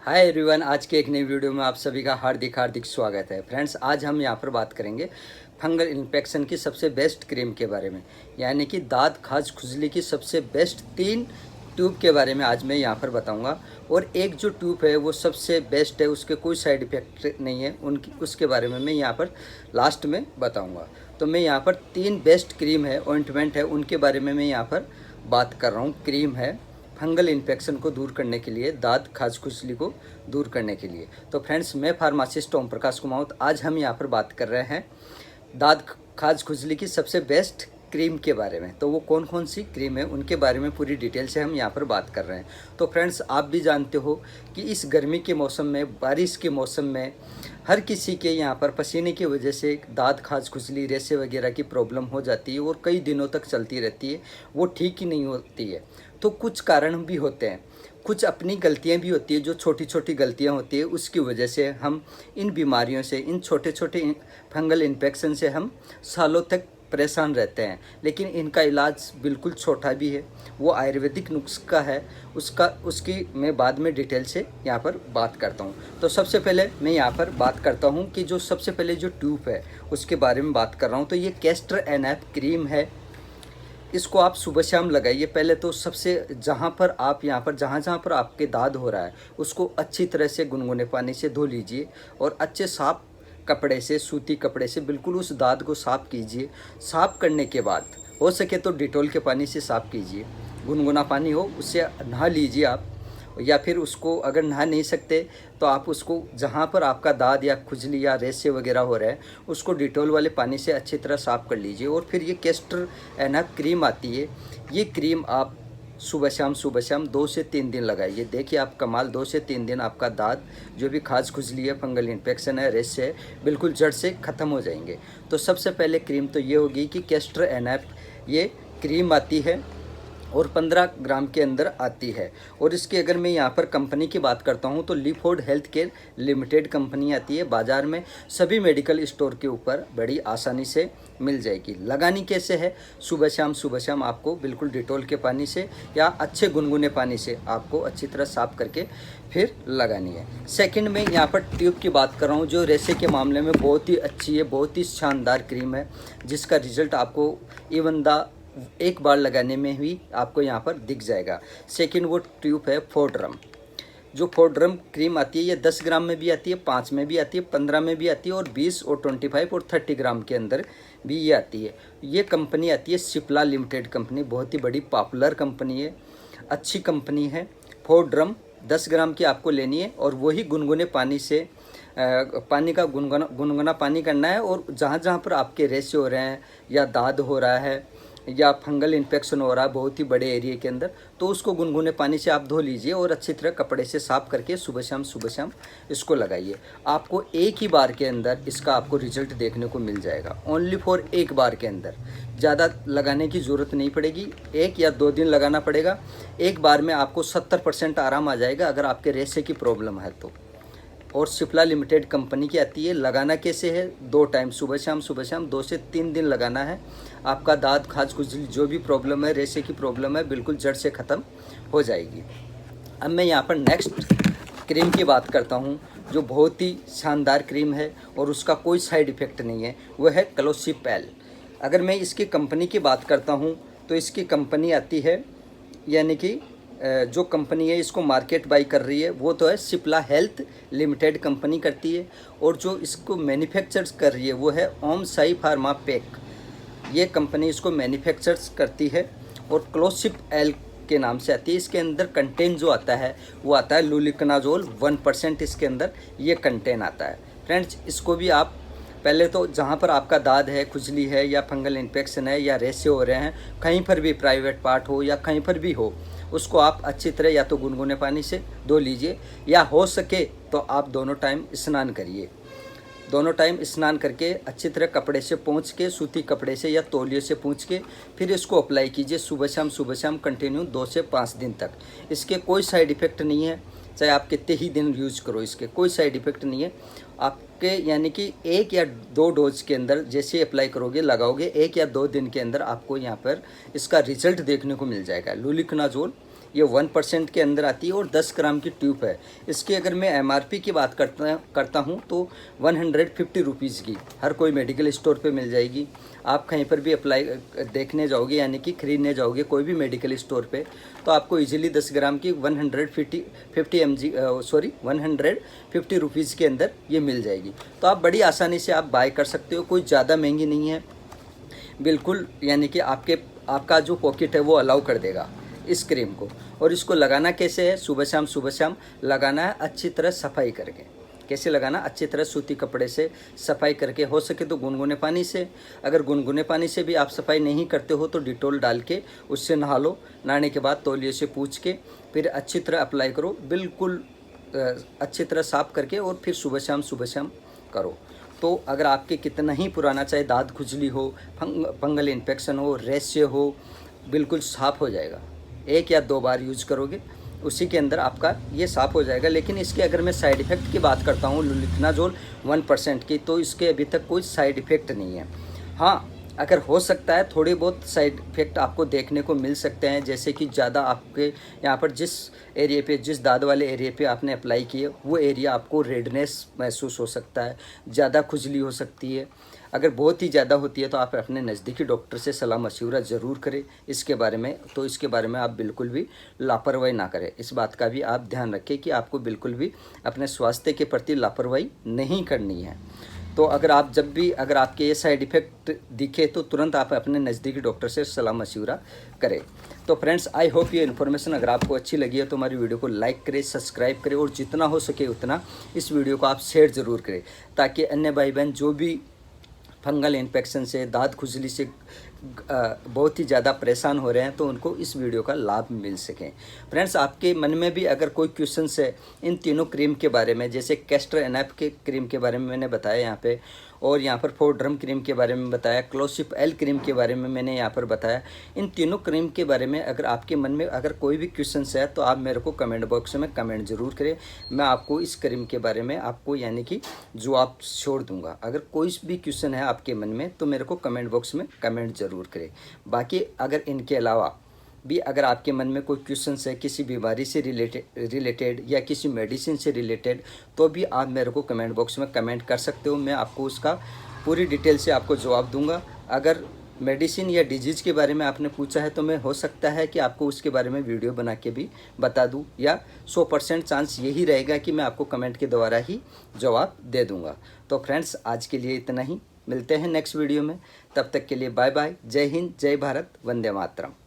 Hi everyone, आज के एक नई वीडियो में आप सभी का हार्दिक हार्दिक स्वागत है। फ्रेंड्स, आज हम यहाँ पर बात करेंगे फंगल इन्फेक्शन की सबसे बेस्ट क्रीम के बारे में, यानी कि दांत खाज खुजली की सबसे बेस्ट 3 ट्यूब के बारे में आज मैं यहाँ पर बताऊँगा। और एक जो ट्यूब है वो सबसे बेस्ट है, उसके कोई साइड इफ़ेक्ट नहीं है, उसके बारे में मैं यहाँ पर लास्ट में बताऊँगा। तो मैं यहाँ पर 3 बेस्ट क्रीम है, ऑइंटमेंट है, उनके बारे में मैं यहाँ पर बात कर रहा हूँ। क्रीम है फंगल इन्फेक्शन को दूर करने के लिए, दांत खाज खुजली को दूर करने के लिए। तो फ्रेंड्स, मैं फार्मासिस्ट ओम प्रकाश कुमावत। आज हम यहाँ पर बात कर रहे हैं दांत खाज खुजली की सबसे बेस्ट क्रीम के बारे में। तो वो कौन कौन सी क्रीम है उनके बारे में पूरी डिटेल से हम यहाँ पर बात कर रहे हैं। तो फ्रेंड्स, आप भी जानते हो कि इस गर्मी के मौसम में, बारिश के मौसम में हर किसी के यहाँ पर पसीने की वजह से दांत खाज खुजली, रेशे वगैरह की प्रॉब्लम हो जाती है और कई दिनों तक चलती रहती है, वो ठीक ही नहीं होती है। तो कुछ कारण भी होते हैं, कुछ अपनी गलतियां भी होती है, जो छोटी छोटी गलतियां होती है, उसकी वजह से हम इन बीमारियों से, इन छोटे छोटे फंगल इन्फेक्शन से हम सालों तक परेशान रहते हैं। लेकिन इनका इलाज बिल्कुल छोटा भी है, वो आयुर्वेदिक नुस्खा है, उसकी मैं बाद में डिटेल से यहाँ पर बात करता हूँ। तो सबसे पहले मैं यहाँ पर बात करता हूँ कि जो सबसे पहले जो ट्यूब है उसके बारे में बात कर रहा हूँ। तो ये कैस्टर एनएफ क्रीम है। इसको आप सुबह शाम लगाइए। पहले तो सबसे जहाँ पर आप यहाँ पर जहाँ पर आपके दाद हो रहा है उसको अच्छी तरह से गुनगुने पानी से धो लीजिए और अच्छे साफ कपड़े से, सूती कपड़े से बिल्कुल उस दाद को साफ़ कीजिए। साफ़ करने के बाद हो सके तो डिटॉल के पानी से साफ़ कीजिए, गुनगुना पानी हो उससे नहा लीजिए आप। या फिर उसको अगर नहा नहीं सकते तो आप उसको जहाँ पर आपका दाद या खुजली या रेशे वगैरह हो रहा है उसको डिटॉल वाले पानी से अच्छी तरह साफ़ कर लीजिए। और फिर ये कैस्टर एनएफ क्रीम आती है, ये क्रीम आप सुबह शाम 2 से 3 दिन लगाइए। देखिए आप कमाल, 2 से 3 दिन आपका दाद जो भी खाज खुजली है, फंगल इन्फेक्शन है, रेशे है, बिल्कुल जड़ से ख़त्म हो जाएंगे। तो सबसे पहले क्रीम तो ये होगी कि कैस्टर एनएफ ये क्रीम आती है और 15 ग्राम के अंदर आती है। और इसकी अगर मैं यहाँ पर कंपनी की बात करता हूँ तो Lifford health care limited company आती है। बाज़ार में सभी मेडिकल स्टोर के ऊपर बड़ी आसानी से मिल जाएगी। लगानी कैसे है? सुबह शाम आपको बिल्कुल डिटॉल के पानी से या अच्छे गुनगुने पानी से आपको अच्छी तरह साफ़ करके फिर लगानी है। सेकंड में यहाँ पर ट्यूब की बात कर रहा हूँ, जो रेशे के मामले में बहुत ही अच्छी है, बहुत ही शानदार क्रीम है, जिसका रिजल्ट आपको इवन द एक बार लगाने में ही आपको यहाँ पर दिख जाएगा। सेकंड वो ट्यूब है फोड्रम। जो फोड्रम क्रीम आती है ये 10 ग्राम में भी आती है, 5 में भी आती है, 15 में भी आती है और 20 और 25 और 30 ग्राम के अंदर भी ये आती है। ये कंपनी आती है सिप्ला लिमिटेड कंपनी, बहुत ही बड़ी पॉपुलर कंपनी है, अच्छी कंपनी है। फोड्रम 10 ग्राम की आपको लेनी है और वही गुनगुने पानी से पानी का गुनगुना पानी करना है। और जहाँ पर आपके रेशे हो रहे हैं या दाद हो रहा है या फंगल इन्फेक्शन हो रहा है बहुत ही बड़े एरिया के अंदर, तो उसको गुनगुने पानी से आप धो लीजिए और अच्छी तरह कपड़े से साफ़ करके सुबह शाम इसको लगाइए। आपको एक ही बार के अंदर इसका आपको रिजल्ट देखने को मिल जाएगा। ओनली फॉर एक बार के अंदर, ज़्यादा लगाने की ज़रूरत नहीं पड़ेगी, 1 या 2 दिन लगाना पड़ेगा। एक बार में आपको 70% आराम आ जाएगा अगर आपके रेशे की प्रॉब्लम है तो। और सिप्ला लिमिटेड कंपनी की आती है। लगाना कैसे है? 2 टाइम, सुबह शाम 2 से 3 दिन लगाना है। आपका दांत खाज खुजली जो भी प्रॉब्लम है, रेशे की प्रॉब्लम है, बिल्कुल जड़ से ख़त्म हो जाएगी। अब मैं यहाँ पर नेक्स्ट क्रीम की बात करता हूँ, जो बहुत ही शानदार क्रीम है और उसका कोई साइड इफ़ेक्ट नहीं है, वो है क्लोसिपैल। अगर मैं इसकी कंपनी की बात करता हूँ तो इसकी कंपनी आती है, यानी कि जो कंपनी है इसको मार्केट बाई कर रही है वो तो है सिप्ला हेल्थ लिमिटेड कंपनी करती है। और जो इसको मैन्युफैक्चर्स कर रही है वो है ओम साई फार्मा पैक, ये कंपनी इसको मैन्युफैक्चर्स करती है और क्लोसिप एल के नाम से आती है। इसके अंदर कंटेंट जो आता है वो आता है लुलिकनाजोल 1% इसके अंदर ये कंटेंट आता है। फ्रेंड्स, इसको भी आप पहले तो जहाँ पर आपका दाद है, खुजली है या फंगल इन्फेक्शन है या रेशे हो रहे हैं, कहीं पर भी प्राइवेट पार्ट हो या कहीं पर भी हो, उसको आप अच्छी तरह या तो गुनगुने पानी से धो लीजिए या हो सके तो आप दोनों टाइम स्नान करिए। दोनों टाइम स्नान करके अच्छी तरह कपड़े से पोंछ के, सूती कपड़े से या तौलिए से पोंछ के फिर इसको अप्लाई कीजिए सुबह शाम कंटिन्यू 2 से 5 दिन तक। इसके कोई साइड इफ़ेक्ट नहीं है, चाहे आप कितने ही दिन यूज़ करो, इसके कोई साइड इफ़ेक्ट नहीं है। आपके यानी कि 1 या 2 डोज के अंदर जैसे अप्लाई करोगे, लगाओगे, 1 या 2 दिन के अंदर आपको यहाँ पर इसका रिजल्ट देखने को मिल जाएगा। लुलिकनाजोल ये 1% के अंदर आती है और 10 ग्राम की ट्यूब है। इसकी अगर मैं MRP की बात करता हूँ तो 150 रुपीज़ की हर कोई मेडिकल स्टोर पे मिल जाएगी। आप कहीं पर भी अप्लाई देखने जाओगे यानी कि खरीदने जाओगे कोई भी मेडिकल स्टोर पे, तो आपको इजीली 10 ग्राम की 150 रुपीज़ के अंदर ये मिल जाएगी। तो आप बड़ी आसानी से आप बाय कर सकते हो, कोई ज़्यादा महंगी नहीं है बिल्कुल, यानी कि आपका जो पॉकेट है वो अलाउ कर देगा इस क्रीम को। और इसको लगाना कैसे है, सुबह शाम लगाना है अच्छी तरह सफाई करके। कैसे लगाना, अच्छी तरह सूती कपड़े से सफाई करके, हो सके तो गुनगुने पानी से। अगर गुनगुने पानी से भी आप सफाई नहीं करते हो तो डिटॉल डाल के उससे नहा लो। नहाने के बाद तौलिए से पूछ के फिर अच्छी तरह अप्लाई करो, बिल्कुल अच्छी तरह साफ़ करके, और फिर सुबह शाम करो। तो अगर आपके कितना ही पुराना चाहे दाँत खुजली हो, फंगल इन्फेक्शन हो, रैशे हो, बिल्कुल साफ़ हो जाएगा। 1 या 2 बार यूज करोगे उसी के अंदर आपका ये साफ़ हो जाएगा। लेकिन इसके अगर मैं साइड इफ़ेक्ट की बात करता हूँ लुलिकनाजोल 1% की, तो इसके अभी तक कोई साइड इफ़ेक्ट नहीं है। हाँ, अगर हो सकता है थोड़े बहुत साइड इफ़ेक्ट आपको देखने को मिल सकते हैं, जैसे कि ज़्यादा आपके यहाँ पर जिस एरिया पे, जिस दाद वाले एरिया पे आपने अप्लाई किए वो एरिया आपको रेडनेस महसूस हो सकता है, ज़्यादा खुजली हो सकती है। अगर बहुत ही ज़्यादा होती है तो आप अपने नज़दीकी डॉक्टर से सलाह मशवरा ज़रूर करें इसके बारे में। तो इसके बारे में आप बिल्कुल भी लापरवाही ना करें, इस बात का भी आप ध्यान रखें कि आपको बिल्कुल भी अपने स्वास्थ्य के प्रति लापरवाही नहीं करनी है। तो अगर आपके ये साइड इफ़ेक्ट दिखे तो तुरंत आप अपने नज़दीकी डॉक्टर से सलाह मशवरा करें। तो फ्रेंड्स, आई होप ये इन्फॉर्मेशन अगर आपको अच्छी लगी है तो हमारी वीडियो को लाइक करें, सब्सक्राइब करें, और जितना हो सके उतना इस वीडियो को आप शेयर ज़रूर करें, ताकि अन्य भाई बहन जो भी फंगल इन्फेक्शन से, दाँत खुजली से बहुत ही ज़्यादा परेशान हो रहे हैं तो उनको इस वीडियो का लाभ मिल सके। फ्रेंड्स, आपके मन में भी अगर कोई क्वेश्चंस है इन तीनों क्रीम के बारे में, जैसे कैस्टर एनएफ के क्रीम के बारे में मैंने बताया यहाँ पे, और यहाँ पर फोरड्रम क्रीम के बारे में बताया, क्लोसिप एल क्रीम के बारे में मैंने यहाँ पर बताया, इन तीनों क्रीम के बारे में अगर आपके मन में अगर कोई भी क्वेश्चंस है तो आप मेरे को कमेंट बॉक्स में कमेंट ज़रूर करें। मैं आपको इस क्रीम के बारे में आपको यानी कि जवाब छोड़ दूँगा। अगर कोई भी क्वेश्चन है आपके मन में तो मेरे को कमेंट बॉक्स में कमेंट ज़रूर करें। बाकी अगर इनके अलावा भी अगर आपके मन में कोई क्वेश्चन है किसी बीमारी से रिलेटेड या किसी मेडिसिन से रिलेटेड, तो भी आप मेरे को कमेंट बॉक्स में कमेंट कर सकते हो। मैं आपको उसका पूरी डिटेल से आपको जवाब दूंगा। अगर मेडिसिन या डिजीज़ के बारे में आपने पूछा है तो मैं हो सकता है कि आपको उसके बारे में वीडियो बना के भी बता दूं, या 100% चांस यही रहेगा कि मैं आपको कमेंट के द्वारा ही जवाब दे दूंगा। तो फ्रेंड्स, आज के लिए इतना ही, मिलते हैं नेक्स्ट वीडियो में। तब तक के लिए बाय बाय, जय हिंद, जय भारत, वंदे मातरम।